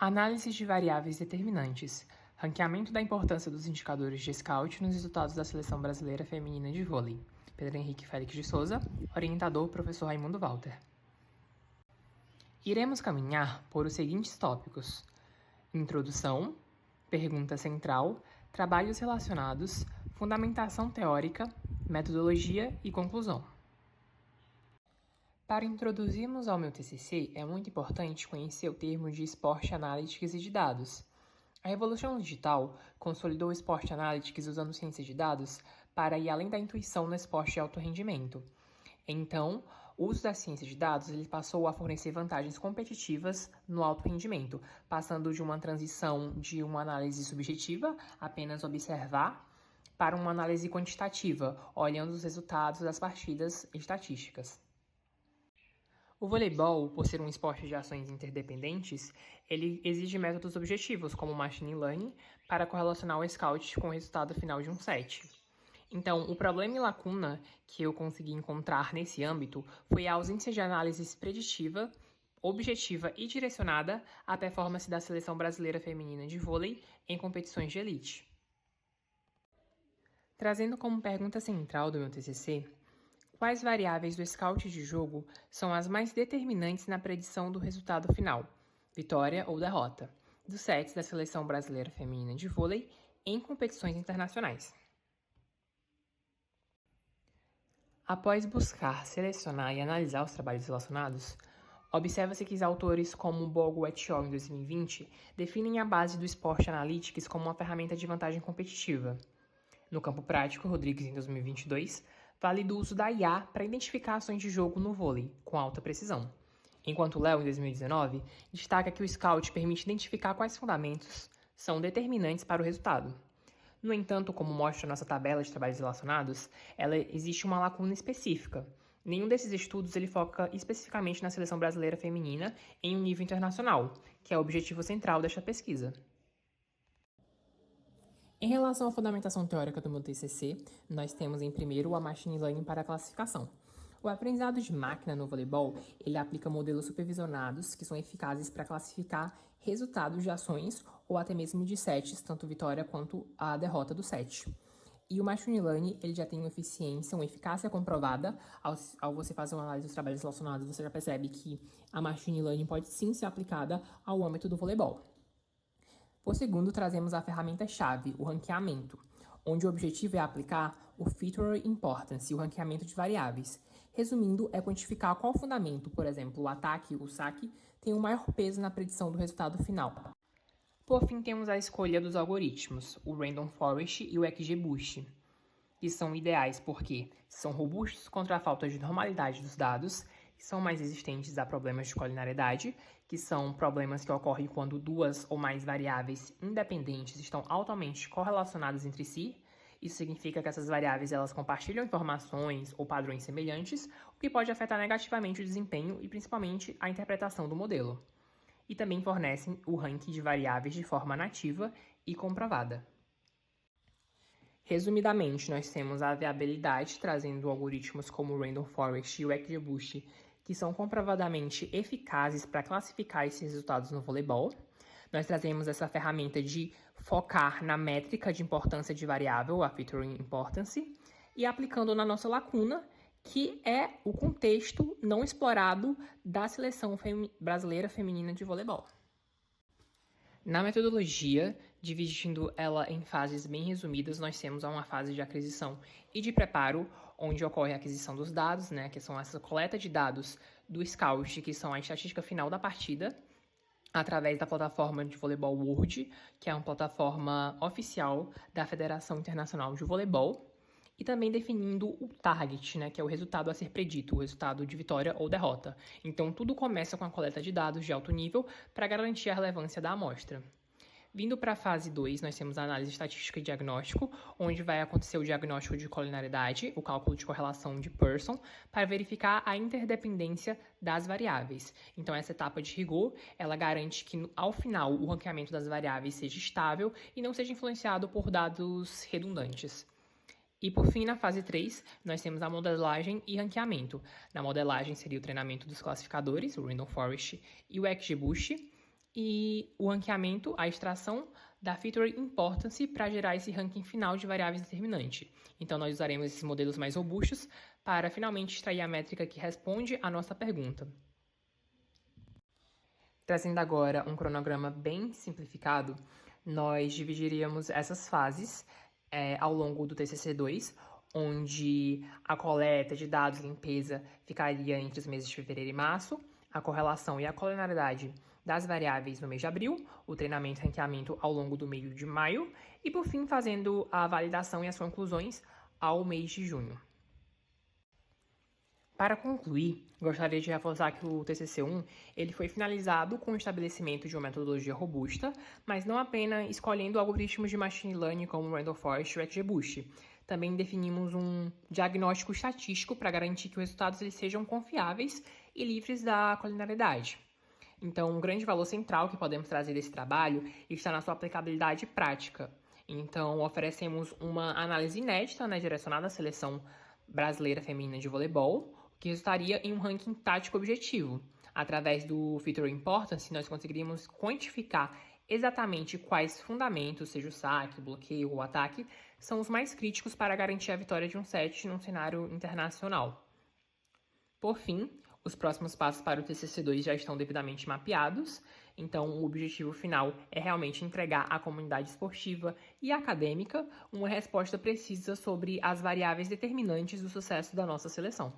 Análise de variáveis determinantes. Ranqueamento da importância dos indicadores de Scout nos resultados da Seleção Brasileira Feminina de Vôlei. Pedro Henrique Félix de Souza, orientador professor Raimundo Walter. Iremos caminhar por os seguintes tópicos: introdução, pergunta central, trabalhos relacionados, fundamentação teórica, metodologia e conclusão. Para introduzirmos ao meu TCC, é muito importante conhecer o termo de Sport Analytics e de dados. A revolução digital consolidou o Sport Analytics usando ciência de dados para ir além da intuição no esporte de alto rendimento. Então, o uso da ciência de dados ele passou a fornecer vantagens competitivas no alto rendimento, passando de uma transição de uma análise subjetiva, apenas observar, para uma análise quantitativa, olhando os resultados das partidas estatísticas. O voleibol, por ser um esporte de ações interdependentes, ele exige métodos objetivos, como machine learning, para correlacionar o scout com o resultado final de um set. Então, o problema e lacuna que eu consegui encontrar nesse âmbito foi a ausência de análise preditiva, objetiva e direcionada à performance da Seleção Brasileira Feminina de Vôlei em competições de elite. Trazendo como pergunta central do meu TCC, quais variáveis do scout de jogo são as mais determinantes na predição do resultado final, vitória ou derrota, dos sets da Seleção Brasileira Feminina de Vôlei em competições internacionais? Após buscar, selecionar e analisar os trabalhos relacionados, observa-se que os autores como Bogo et al. Em 2020 definem a base do Sport Analytics como uma ferramenta de vantagem competitiva. No campo prático, Rodrigues, em 2022, valida o uso da IA para identificar ações de jogo no vôlei, com alta precisão. Enquanto Léo, em 2019, destaca que o Scout permite identificar quais fundamentos são determinantes para o resultado. No entanto, como mostra nossa tabela de trabalhos relacionados, existe uma lacuna específica. Nenhum desses estudos ele foca especificamente na seleção brasileira feminina em um nível internacional, que é o objetivo central desta pesquisa. Em relação à fundamentação teórica do meu TCC, nós temos em primeiro a Machine Learning para a classificação. O aprendizado de máquina no voleibol, ele aplica modelos supervisionados que são eficazes para classificar resultados de ações ou até mesmo de sets, tanto vitória quanto a derrota do set. E o Machine Learning, ele já tem uma eficácia comprovada. Ao você fazer uma análise dos trabalhos relacionados, você já percebe que a Machine Learning pode sim ser aplicada ao âmbito do voleibol. Por segundo, trazemos a ferramenta-chave, o ranqueamento, onde o objetivo é aplicar o Feature Importance, o ranqueamento de variáveis. Resumindo, é quantificar qual fundamento, por exemplo, o ataque, o saque, tem o maior peso na predição do resultado final. Por fim, temos a escolha dos algoritmos, o Random Forest e o XGBoost, que são ideais porque são robustos contra a falta de normalidade dos dados, são mais resistentes a problemas de colinariedade, que são problemas que ocorrem quando duas ou mais variáveis independentes estão altamente correlacionadas entre si. Isso significa que essas variáveis elas compartilham informações ou padrões semelhantes, o que pode afetar negativamente o desempenho e principalmente a interpretação do modelo. E também fornecem o ranking de variáveis de forma nativa e comprovada. Resumidamente, nós temos a viabilidade trazendo algoritmos como o Random Forest e o XGBoost, que são comprovadamente eficazes para classificar esses resultados no voleibol. Nós trazemos essa ferramenta de focar na métrica de importância de variável, a Feature Importance, e aplicando na nossa lacuna, que é o contexto não explorado da seleção brasileira feminina de voleibol. Na metodologia, dividindo ela em fases bem resumidas, nós temos uma fase de aquisição e de preparo, onde ocorre a aquisição dos dados, que são essa coleta de dados do Scout, que são a estatística final da partida, através da plataforma de voleibol World, que é uma plataforma oficial da Federação Internacional de Voleibol, e também definindo o target, que é o resultado a ser predito, o resultado de vitória ou derrota. Então, tudo começa com a coleta de dados de alto nível para garantir a relevância da amostra. Vindo para a fase 2, nós temos a análise estatística e diagnóstico, onde vai acontecer o diagnóstico de colinariedade, o cálculo de correlação de Pearson, para verificar a interdependência das variáveis. Então, essa etapa de rigor, ela garante que, ao final, o ranqueamento das variáveis seja estável e não seja influenciado por dados redundantes. E por fim, na fase 3, nós temos a modelagem e ranqueamento. Na modelagem seria o treinamento dos classificadores, o Random Forest e o XGBoost. e o ranqueamento, a extração da Feature Importance para gerar esse ranking final de variáveis determinante. Então, nós usaremos esses modelos mais robustos para finalmente extrair a métrica que responde à nossa pergunta. Trazendo agora um cronograma bem simplificado, nós dividiríamos essas fases ao longo do TCC2, onde a coleta de dados e limpeza ficaria entre os meses de fevereiro e março, a correlação e a colinearidade das variáveis no mês de abril, o treinamento e ranqueamento ao longo do mês de maio e, por fim, fazendo a validação e as conclusões ao mês de junho. Para concluir, gostaria de reforçar que o TCC1 ele foi finalizado com o estabelecimento de uma metodologia robusta, mas não apenas escolhendo algoritmos de machine learning como o Randall Forest e o XGBoost. Também definimos um diagnóstico estatístico para garantir que os resultados eles sejam confiáveis e livres da colinearidade. Então, um grande valor central que podemos trazer desse trabalho está na sua aplicabilidade prática. Então, oferecemos uma análise inédita, direcionada à seleção brasileira feminina de voleibol, que resultaria em um ranking tático objetivo. Através do Feature Importance, nós conseguiríamos quantificar exatamente quais fundamentos, seja o saque, o bloqueio ou o ataque, são os mais críticos para garantir a vitória de um set num cenário internacional. Por fim, os próximos passos para o TCC2 já estão devidamente mapeados, então o objetivo final é realmente entregar à comunidade esportiva e acadêmica uma resposta precisa sobre as variáveis determinantes do sucesso da nossa seleção.